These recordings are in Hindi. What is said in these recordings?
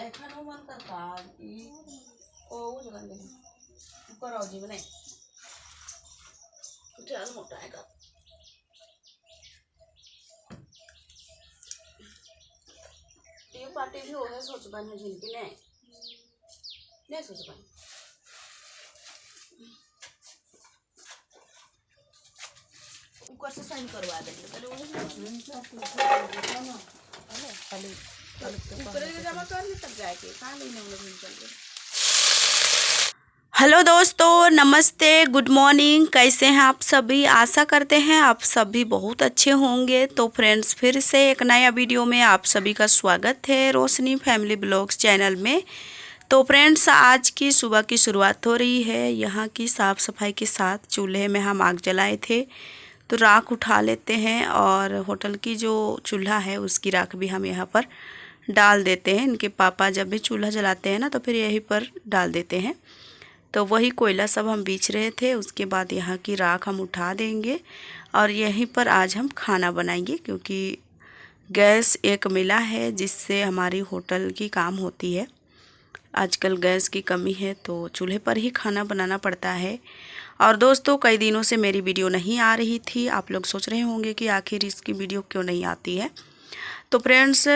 एखादं मन करता की ओ जगन दे कराव जी बनाई कुछ आज मोठा आहे का ये पार्टी भी हो है सोच बन है जिनकी नहीं सोच बन ऊपर से साइन करवा देंगे पहले ऊपर जमा कर ले तब जाके कहाँ लेने हम लोग चल गए। हेलो दोस्तों, नमस्ते, गुड मॉर्निंग। कैसे हैं आप सभी? आशा करते हैं आप सभी बहुत अच्छे होंगे। तो फ्रेंड्स, फिर से एक नया वीडियो में आप सभी का स्वागत है रोशनी फैमिली ब्लॉग्स चैनल में। तो फ्रेंड्स, आज की सुबह की शुरुआत हो रही है। यहाँ की साफ़ सफाई के साथ चूल्हे में हम आग जलाए थे तो राख उठा लेते हैं और होटल की जो चूल्हा है उसकी राख भी हम यहाँ पर डाल देते हैं। इनके पापा जब भी चूल्हा जलाते हैं ना तो फिर यहीं पर डाल देते हैं। तो वही कोयला सब हम बीछ रहे थे। उसके बाद यहाँ की राख हम उठा देंगे और यहीं पर आज हम खाना बनाएंगे, क्योंकि गैस एक मिला है जिससे हमारी होटल की काम होती है। आजकल गैस की कमी है तो चूल्हे पर ही खाना बनाना पड़ता है। और दोस्तों, कई दिनों से मेरी वीडियो नहीं आ रही थी। आप लोग सोच रहे होंगे कि आखिर इसकी वीडियो क्यों नहीं आती है। तो फ्रेंड्स,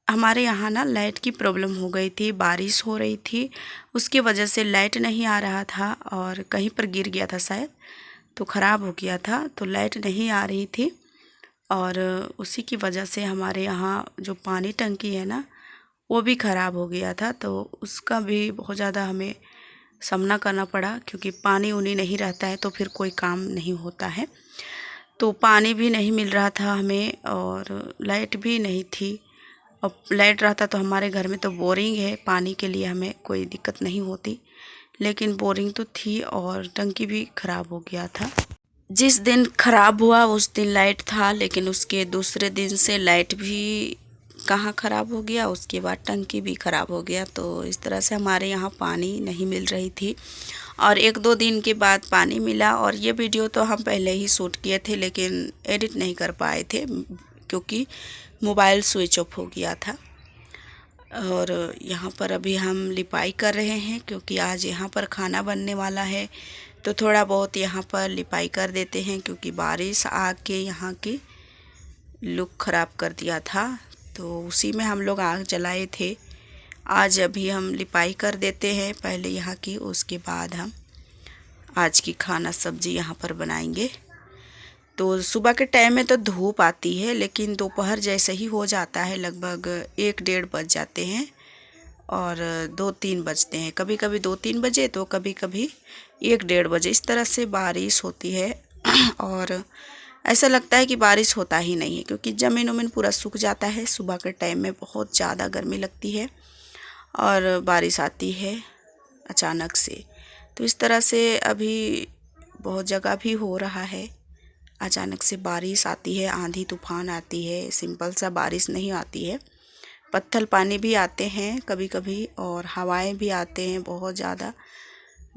हमारे यहाँ ना लाइट की प्रॉब्लम हो गई थी, बारिश हो रही थी, उसकी वजह से लाइट नहीं आ रहा था और कहीं पर गिर गया था शायद, तो ख़राब हो गया था, तो लाइट नहीं आ रही थी। और उसी की वजह से हमारे यहाँ जो पानी टंकी है ना वो भी ख़राब हो गया था। तो उसका भी बहुत ज़्यादा हमें सामना करना पड़ा, क्योंकि पानी उनी नहीं रहता है तो फिर कोई काम नहीं होता है। तो पानी भी नहीं मिल रहा था हमें और लाइट भी नहीं थी। और लाइट रहता तो हमारे घर में तो बोरिंग है, पानी के लिए हमें कोई दिक्कत नहीं होती, लेकिन बोरिंग तो थी और टंकी भी ख़राब हो गया था। जिस दिन ख़राब हुआ उस दिन लाइट था, लेकिन उसके दूसरे दिन से लाइट भी कहाँ ख़राब हो गया, उसके बाद टंकी भी ख़राब हो गया। तो इस तरह से हमारे यहाँ पानी नहीं मिल रही थी और एक दो दिन के बाद पानी मिला। और ये वीडियो तो हम पहले ही शूट किए थे लेकिन एडिट नहीं कर पाए थे, क्योंकि मोबाइल स्विच ऑफ हो गया था। और यहाँ पर अभी हम लिपाई कर रहे हैं, क्योंकि आज यहाँ पर खाना बनने वाला है। तो थोड़ा बहुत यहाँ पर लिपाई कर देते हैं, क्योंकि बारिश आके यहाँ की लुक ख़राब कर दिया था। तो उसी में हम लोग आग जलाए थे। आज अभी हम लिपाई कर देते हैं पहले यहाँ की, उसके बाद हम आज की खाना सब्जी यहाँ पर बनाएंगे। तो सुबह के टाइम में तो धूप आती है, लेकिन दोपहर जैसे ही हो जाता है लगभग 1-1:30 बज जाते हैं और 2-3 बजते हैं। कभी कभी 2-3 बजे तो कभी कभी 1-1:30 बजे, इस तरह से बारिश होती है। और ऐसा लगता है कि बारिश होता ही नहीं है, क्योंकि ज़मीन उमीन पूरा सूख जाता है। सुबह के टाइम में बहुत ज़्यादा गर्मी लगती है और बारिश आती है अचानक से। तो इस तरह से अभी बहुत जगह भी हो रहा है। अचानक से बारिश आती है, आंधी तूफान आती है, सिंपल सा बारिश नहीं आती है। पत्थर पानी भी आते हैं कभी कभी और हवाएं भी आते हैं बहुत ज़्यादा।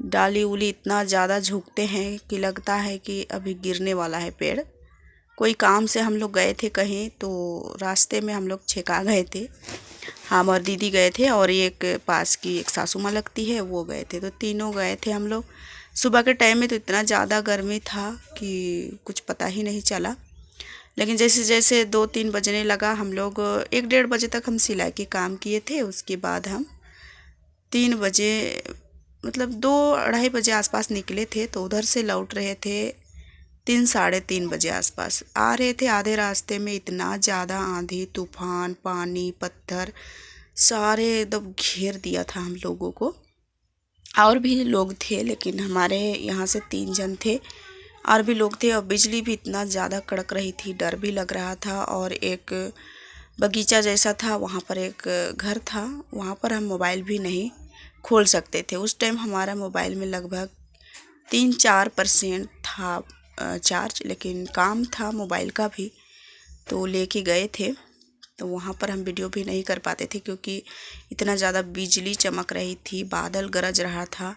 डाली उली इतना ज़्यादा झुकते हैं कि लगता है कि अभी गिरने वाला है पेड़। कोई काम से हम लोग गए थे कहीं, तो रास्ते में हम लोग छेका गए थे। हम और दीदी गए थे और एक पास की एक सासू माँ लगती है वो गए थे, तो तीनों गए थे हम लोग। सुबह के टाइम में तो इतना ज़्यादा गर्मी था कि कुछ पता ही नहीं चला, लेकिन जैसे जैसे 2-3 बजने लगा, हम लोग 1-1:30 बजे तक हम सिलाई के काम किए थे। उसके बाद हम 3 बजे मतलब 2-2:30 बजे आसपास निकले थे, तो उधर से लौट रहे थे 3-3:30 बजे आसपास आ रहे थे। आधे रास्ते में इतना ज़्यादा आंधी तूफान, पानी, पत्थर सारे एकदम घेर दिया था हम लोगों को। और भी लोग थे, लेकिन हमारे यहाँ से 3 जन थे, और भी लोग थे। और बिजली भी इतना ज़्यादा कड़क रही थी, डर भी लग रहा था। और एक बगीचा जैसा था, वहाँ पर एक घर था, वहाँ पर हम मोबाइल भी नहीं खोल सकते थे। उस टाइम हमारा मोबाइल में लगभग 3-4% था चार्ज, लेकिन काम था मोबाइल का भी, तो लेके गए थे। तो वहाँ पर हम वीडियो भी नहीं कर पाते थे, क्योंकि इतना ज़्यादा बिजली चमक रही थी, बादल गरज रहा था।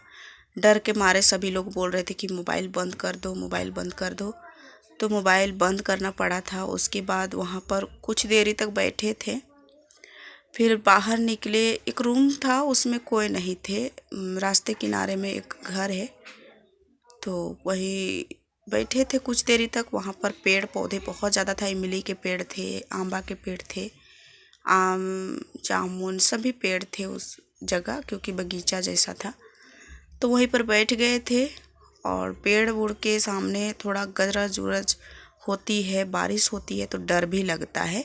डर के मारे सभी लोग बोल रहे थे कि मोबाइल बंद कर दो, मोबाइल बंद कर दो। तो मोबाइल बंद करना पड़ा था। उसके बाद वहाँ पर कुछ देरी तक बैठे थे, फिर बाहर निकले, एक रूम था उसमें कोई नहीं थे। रास्ते किनारे में एक घर है, तो वही बैठे थे कुछ देरी तक। वहाँ पर पेड़ पौधे बहुत ज़्यादा था, इमली के पेड़ थे, आंबा के पेड़ थे, आम जामुन सभी पेड़ थे उस जगह, क्योंकि बगीचा जैसा था। तो वहीं पर बैठ गए थे और पेड़ उड़ के सामने थोड़ा गरज उरज होती है, बारिश होती है तो डर भी लगता है।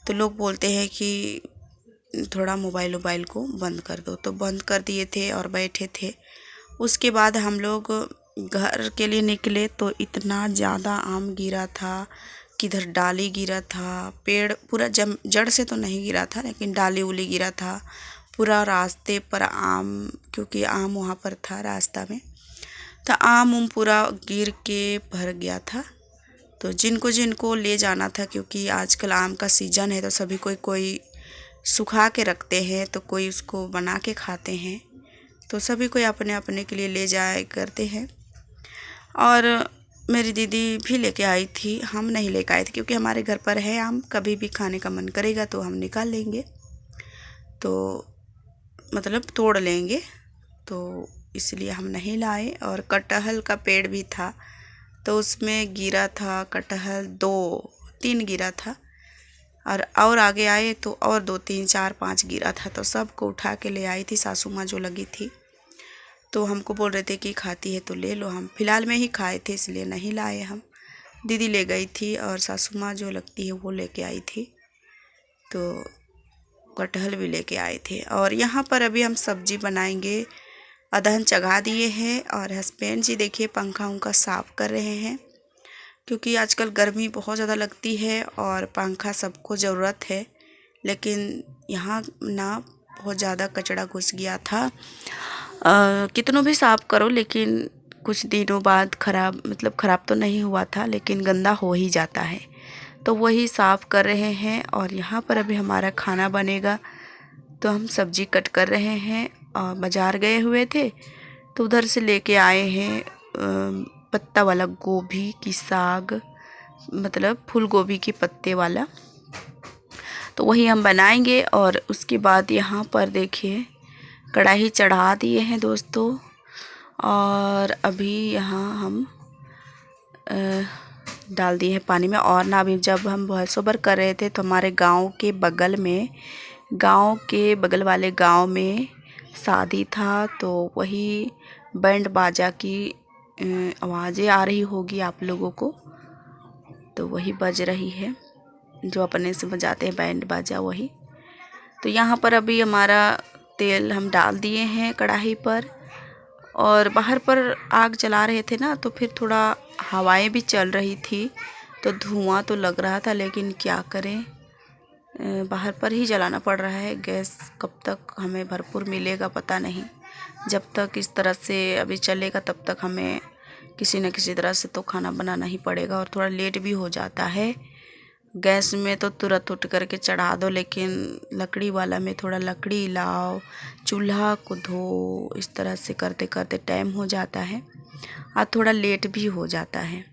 तो लोग बोलते हैं कि थोड़ा मोबाइल को बंद कर दो, तो बंद कर दिए थे और बैठे थे। उसके बाद हम लोग घर के लिए निकले तो इतना ज़्यादा आम गिरा था, किधर डाली गिरा था, पेड़ पूरा जड़ से तो नहीं गिरा था लेकिन डाली उली गिरा था पूरा रास्ते पर आम, क्योंकि आम वहाँ पर था रास्ता में, तो आम पूरा गिर के भर गया था। तो जिनको जिनको ले जाना था, क्योंकि आजकल आम का सीज़न है तो सभी कोई सुखा के रखते हैं, तो कोई उसको बना के खाते हैं, तो सभी कोई अपने अपने के लिए ले जाए करते हैं। और मेरी दीदी भी लेके आई थी, हम नहीं लेके आए थे क्योंकि हमारे घर पर है आम, कभी भी खाने का मन करेगा तो हम निकाल लेंगे, तो मतलब तोड़ लेंगे, तो इसलिए हम नहीं लाए। और कटहल का पेड़ भी था, तो उसमें गिरा था कटहल 2-3 गिरा था, और आगे आए तो और 2-3-4-5 गिरा था, तो सबको उठा के ले आई थी सासू माँ जो लगी थी। तो हमको बोल रहे थे कि खाती है तो ले लो, हम फ़िलहाल में ही खाए थे इसलिए नहीं लाए हम। दीदी ले गई थी और सासू माँ जो लगती है वो लेके आई थी, तो कटहल भी लेके आए थे। और यहाँ पर अभी हम सब्जी बनाएंगे, अदहन चढ़ा दिए हैं और हस्बैंड जी देखिए पंखा उनका साफ़ कर रहे हैं, क्योंकि आजकल गर्मी बहुत ज़्यादा लगती है और पंखा सबको ज़रूरत है, लेकिन यहाँ ना बहुत ज़्यादा कचरा घुस गया था। कितनों भी साफ़ करो लेकिन कुछ दिनों बाद ख़राब तो नहीं हुआ था लेकिन गंदा हो ही जाता है, तो वही साफ़ कर रहे हैं। और यहाँ पर अभी हमारा खाना बनेगा, तो हम सब्जी कट कर रहे हैं। बाज़ार गए हुए थे तो उधर से लेके आए हैं पत्ता वाला गोभी की साग, मतलब फूल गोभी के पत्ते वाला, तो वही हम बनाएंगे। और उसके बाद यहाँ पर देखिए कढ़ाई चढ़ा दिए हैं दोस्तों, और अभी यहाँ हम डाल दिए हैं पानी में। और ना अभी जब हम वॉइस ओवर कर रहे थे तो हमारे गांव के बगल वाले गांव में शादी था, तो वही बैंड बाजा की आवाज़ें आ रही होगी आप लोगों को, तो वही बज रही है जो अपने से बजाते हैं बैंड बाजा वही। तो यहाँ पर अभी हमारा तेल हम डाल दिए हैं कढ़ाई पर, और बाहर पर आग जला रहे थे ना, तो फिर थोड़ा हवाएं भी चल रही थी तो धुआं तो लग रहा था, लेकिन क्या करें, बाहर पर ही जलाना पड़ रहा है। गैस कब तक हमें भरपूर मिलेगा पता नहीं, जब तक इस तरह से अभी चलेगा तब तक हमें किसी न किसी तरह से तो खाना बनाना ही पड़ेगा। और थोड़ा लेट भी हो जाता है, गैस में तो तुरंत उठ करके चढ़ा दो, लेकिन लकड़ी वाला में थोड़ा लकड़ी लाओ, चूल्हा को धो, इस तरह से करते करते टाइम हो जाता है और थोड़ा लेट भी हो जाता है।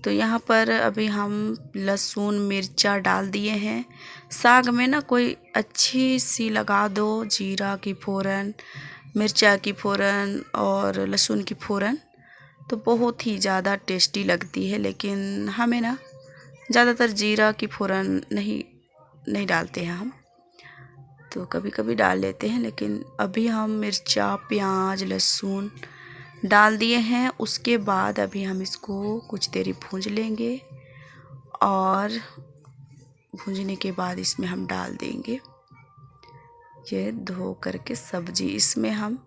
तो यहाँ पर अभी हम लहसुन मिर्चा डाल दिए हैं। साग में ना कोई अच्छी सी लगा दो, जीरा की फ़ोरन, मिर्चा की फ़ोरन और लहसुन की फ़ोरन, तो बहुत ही ज़्यादा टेस्टी लगती है। लेकिन हमें ना ज़्यादातर जीरा की फ़ोरन नहीं डालते हैं हम, तो कभी कभी डाल लेते हैं, लेकिन अभी हम मिर्चा, प्याज, लहसुन डाल दिए हैं। उसके बाद अभी हम इसको कुछ देरी भूंज लेंगे, और भूंजने के बाद इसमें हम डाल देंगे ये धो करके सब्जी। इसमें हम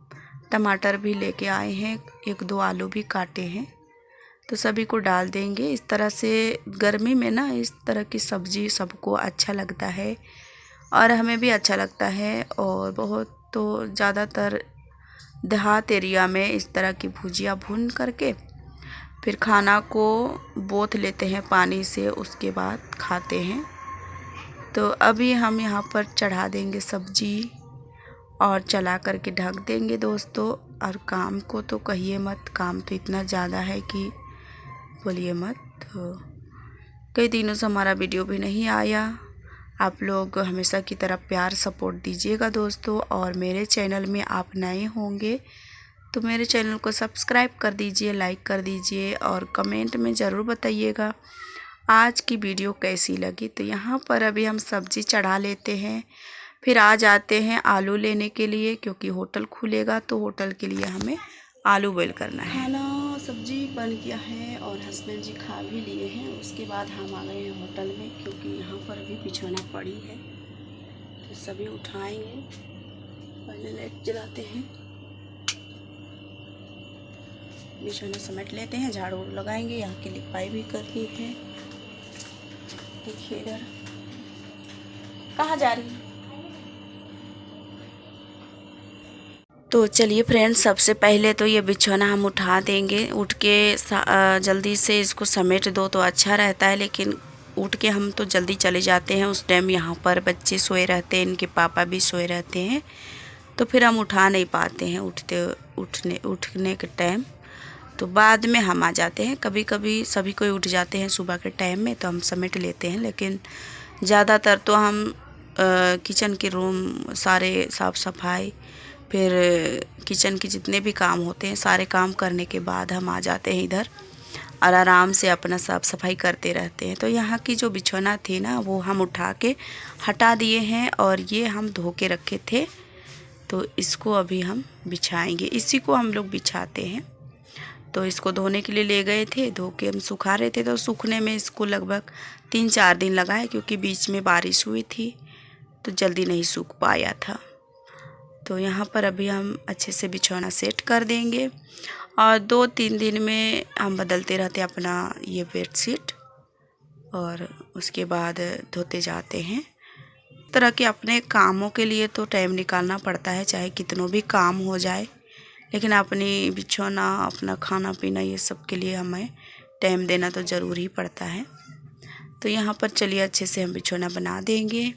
टमाटर भी लेके आए हैं, 1-2 आलू भी काटे हैं, तो सभी को डाल देंगे। इस तरह से गर्मी में ना इस तरह की सब्ज़ी सबको अच्छा लगता है और हमें भी अच्छा लगता है। और बहुत तो ज़्यादातर देहात एरिया में इस तरह की भुजिया भून करके फिर खाना को बोथ लेते हैं पानी से, उसके बाद खाते हैं। तो अभी हम यहाँ पर चढ़ा देंगे सब्जी और चला करके ढक देंगे दोस्तों। और काम को तो कहिए मत, काम तो इतना ज़्यादा है कि बोलिए मत। तो कई दिनों से हमारा वीडियो भी नहीं आया, आप लोग हमेशा की तरह प्यार सपोर्ट दीजिएगा दोस्तों। और मेरे चैनल में आप नए होंगे तो मेरे चैनल को सब्सक्राइब कर दीजिए, लाइक कर दीजिए और कमेंट में ज़रूर बताइएगा आज की वीडियो कैसी लगी। तो यहाँ पर अभी हम सब्ज़ी चढ़ा लेते हैं, फिर आ जाते हैं आलू लेने के लिए, क्योंकि होटल खुलेगा तो होटल के लिए हमें आलू बॉईल करना है। खाना सब्जी बन गया है और हस्बैंड जी खा भी लिए हैं। उसके बाद हम आ गए हैं होटल में, क्योंकि यहाँ पर अभी बिछौना पड़ी है तो सभी उठाएंगे। पहले लाइट जलाते हैं, बिछौना समेट लेते हैं, झाड़ू लगाएंगे। यहाँ की लिपाई भी करनी है। देखिए इधर कहाँ जा रही है। तो चलिए फ्रेंड्स, सबसे पहले तो ये बिछौना हम उठा देंगे। उठ के जल्दी से इसको समेट दो तो अच्छा रहता है, लेकिन उठ के हम तो जल्दी चले जाते हैं। उस टाइम यहाँ पर बच्चे सोए रहते हैं, इनके पापा भी सोए रहते हैं, तो फिर हम उठा नहीं पाते हैं उठने के टाइम। तो बाद में हम आ जाते हैं। कभी कभी सभी कोई उठ जाते हैं सुबह के टाइम में तो हम समेट लेते हैं, लेकिन ज़्यादातर तो हम किचन के रूम सारे साफ़ सफाई, फिर किचन के जितने भी काम होते हैं सारे काम करने के बाद हम आ जाते हैं इधर और आराम से अपना साफ़ सफाई करते रहते हैं। तो यहाँ की जो बिछौना थी ना वो हम उठा के हटा दिए हैं और ये हम धो के रखे थे, तो इसको अभी हम बिछाएंगे। इसी को हम लोग बिछाते हैं। तो इसको धोने के लिए ले गए थे, धो के हम सुखा रहे थे। तो सूखने में इसको लगभग 3-4 दिन लगा है, क्योंकि बीच में बारिश हुई थी तो जल्दी नहीं सूख पाया था। तो यहाँ पर अभी हम अच्छे से बिछौना सेट कर देंगे और 2-3 दिन में हम बदलते रहते हैं अपना ये बेडशीट, और उसके बाद धोते जाते हैं। तरह के अपने कामों के लिए तो टाइम निकालना पड़ता है, चाहे कितनों भी काम हो जाए, लेकिन अपनी बिछौना, अपना खाना पीना, ये सब के लिए हमें टाइम देना तो ज़रूरी ही पड़ता है। तो यहाँ पर चलिए अच्छे से हम बिछौना बना देंगे।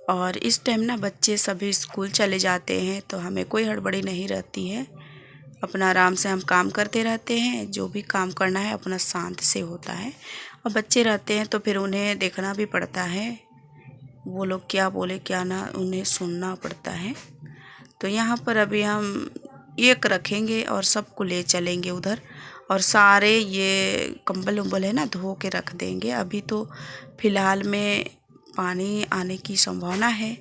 और इस टाइम ना बच्चे सभी स्कूल चले जाते हैं तो हमें कोई हड़बड़ी नहीं रहती है। अपना आराम से हम काम करते रहते हैं। जो भी काम करना है अपना शांत से होता है। और बच्चे रहते हैं तो फिर उन्हें देखना भी पड़ता है, वो लोग क्या बोले क्या ना, उन्हें सुनना पड़ता है। तो यहाँ पर अभी हम एक रखेंगे और सबको ले चलेंगे उधर, और सारे ये कंबल उम्बल है ना धो के रख देंगे। अभी तो फ़िलहाल में पानी आने की संभावना है,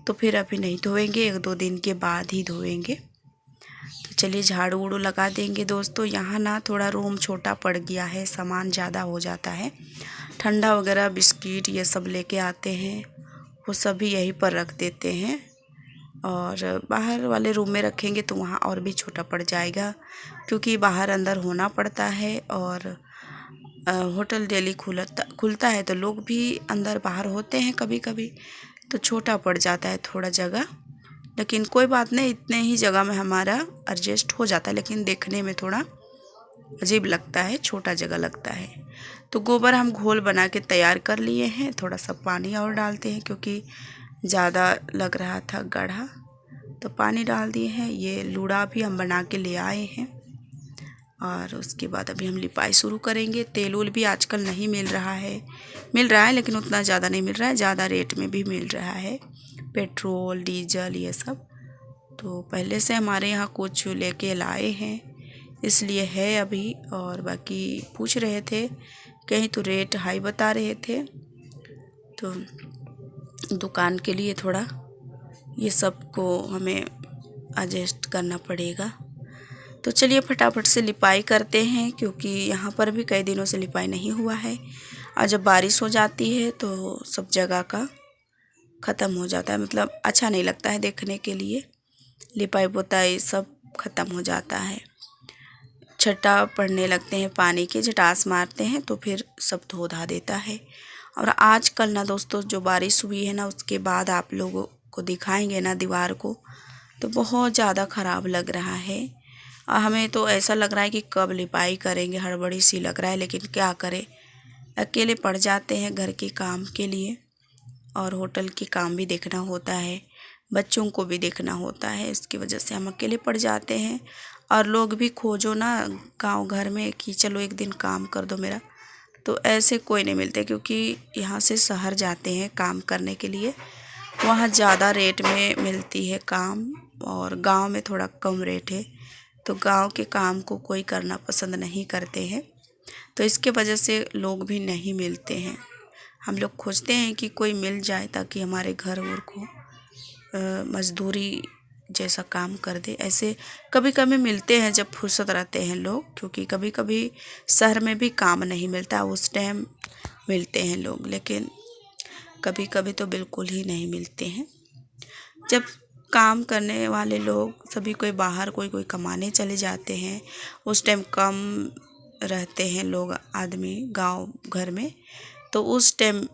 तो फिर अभी नहीं धोएंगे, 1-2 दिन के बाद ही धोएंगे। तो चलिए झाड़ू उड़ू लगा देंगे दोस्तों। यहाँ ना थोड़ा रूम छोटा पड़ गया है, सामान ज़्यादा हो जाता है। ठंडा वगैरह बिस्किट ये सब लेके आते हैं, वो सभी यहीं पर रख देते हैं। और बाहर वाले रूम में रखेंगे तो वहाँ और भी छोटा पड़ जाएगा, क्योंकि बाहर अंदर होना पड़ता है। और होटल डेली खुलता है तो लोग भी अंदर बाहर होते हैं कभी कभी, तो छोटा पड़ जाता है थोड़ा जगह। लेकिन कोई बात नहीं, इतने ही जगह में हमारा एडजस्ट हो जाता है, लेकिन देखने में थोड़ा अजीब लगता है, छोटा जगह लगता है। तो गोबर हम घोल बना के तैयार कर लिए हैं। थोड़ा सा पानी और डालते हैं, क्योंकि ज़्यादा लग रहा था गाढ़ा, तो पानी डाल दिए हैं। ये लूड़ा भी हम बना के ले आए हैं। और उसके बाद अभी हम लिपाई शुरू करेंगे। तेल उल भी आजकल नहीं मिल रहा है, लेकिन उतना ज़्यादा नहीं मिल रहा है, ज़्यादा रेट में भी मिल रहा है पेट्रोल डीजल ये सब। तो पहले से हमारे यहाँ कुछ लेके लाए हैं, इसलिए है अभी। और बाकी पूछ रहे थे कहीं, तो रेट हाई बता रहे थे, तो दुकान के लिए थोड़ा ये सब को हमें एडजस्ट करना पड़ेगा। तो चलिए फटाफट से लिपाई करते हैं, क्योंकि यहाँ पर भी कई दिनों से लिपाई नहीं हुआ है। और जब बारिश हो जाती है तो सब जगह का ख़त्म हो जाता है, मतलब अच्छा नहीं लगता है देखने के लिए। लिपाई पोताई सब ख़त्म हो जाता है, छट्टा पड़ने लगते हैं, पानी के झटास मारते हैं तो फिर सब धो धा देता है। और आजकल ना दोस्तों जो बारिश हुई है ना, उसके बाद आप लोगों को दिखाएंगे ना दीवार को, तो बहुत ज़्यादा ख़राब लग रहा है। और हमें तो ऐसा लग रहा है कि कब लिपाई करेंगे, हड़बड़ी सी लग रहा है। लेकिन क्या करें, अकेले पड़ जाते हैं घर के काम के लिए, और होटल के काम भी देखना होता है, बच्चों को भी देखना होता है। इसकी वजह से हम अकेले पड़ जाते हैं। और लोग भी खोजो ना गांव घर में कि चलो एक दिन काम कर दो मेरा, तो ऐसे कोई नहीं मिलते, क्योंकि यहाँ से शहर जाते हैं काम करने के लिए, वहाँ ज़्यादा रेट में मिलती है काम, और गांव में थोड़ा कम रेट है। तो गांव के काम को कोई करना पसंद नहीं करते हैं, तो इसके वजह से लोग भी नहीं मिलते हैं। हम लोग खोजते हैं कि कोई मिल जाए ताकि हमारे घर और को मजदूरी जैसा काम कर दे। ऐसे कभी कभी मिलते हैं जब फुर्सत रहते हैं लोग, क्योंकि कभी कभी शहर में भी काम नहीं मिलता, उस टाइम मिलते हैं लोग, लेकिन कभी कभी तो बिल्कुल ही नहीं मिलते हैं। जब काम करने वाले लोग सभी कोई बाहर कोई कमाने चले जाते हैं, उस टाइम कम रहते हैं लोग आदमी गांव घर में, तो उस टाइम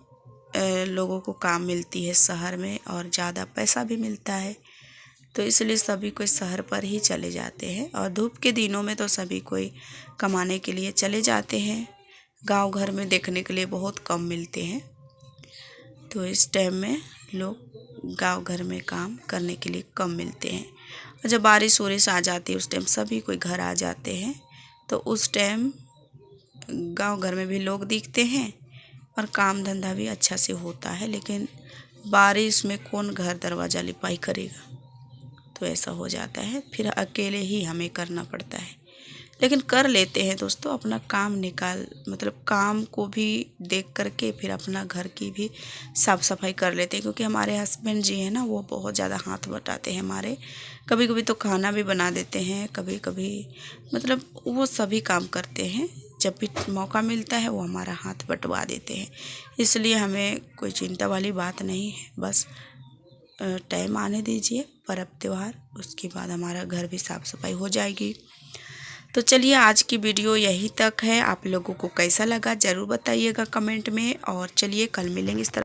लोगों को काम मिलती है शहर में, और ज़्यादा पैसा भी मिलता है। तो इसलिए सभी कोई शहर पर ही चले जाते हैं, और धूप के दिनों में तो सभी कोई कमाने के लिए चले जाते हैं। गांव घर में देखने के लिए बहुत कम मिलते हैं, तो इस टाइम में लोग गांव घर में काम करने के लिए कम मिलते हैं। और जब बारिश वारिश आ जाती है उस टाइम सभी कोई घर आ जाते हैं, तो उस टाइम गांव घर में भी लोग दिखते हैं और काम धंधा भी अच्छा से होता है। लेकिन बारिश में कौन घर दरवाज़ा लिपाई करेगा, तो ऐसा हो जाता है, फिर अकेले ही हमें करना पड़ता है। लेकिन कर लेते हैं दोस्तों, अपना काम काम को भी देख करके फिर अपना घर की भी साफ़ सफाई कर लेते हैं, क्योंकि हमारे हस्बैंड जी हैं ना, वो बहुत ज़्यादा हाथ बटाते हैं हमारे। कभी कभी तो खाना भी बना देते हैं, कभी कभी वो सभी काम करते हैं। जब भी मौका मिलता है वो हमारा हाथ बटवा देते हैं, इसलिए हमें कोई चिंता वाली बात नहीं है। बस टाइम आने दीजिए पर्व त्यौहार, उसके बाद हमारा घर भी साफ़ सफाई हो जाएगी। तो चलिए आज की वीडियो यही तक है। आप लोगों को कैसा लगा ज़रूर बताइएगा कमेंट में, और चलिए कल मिलेंगे इस तरह।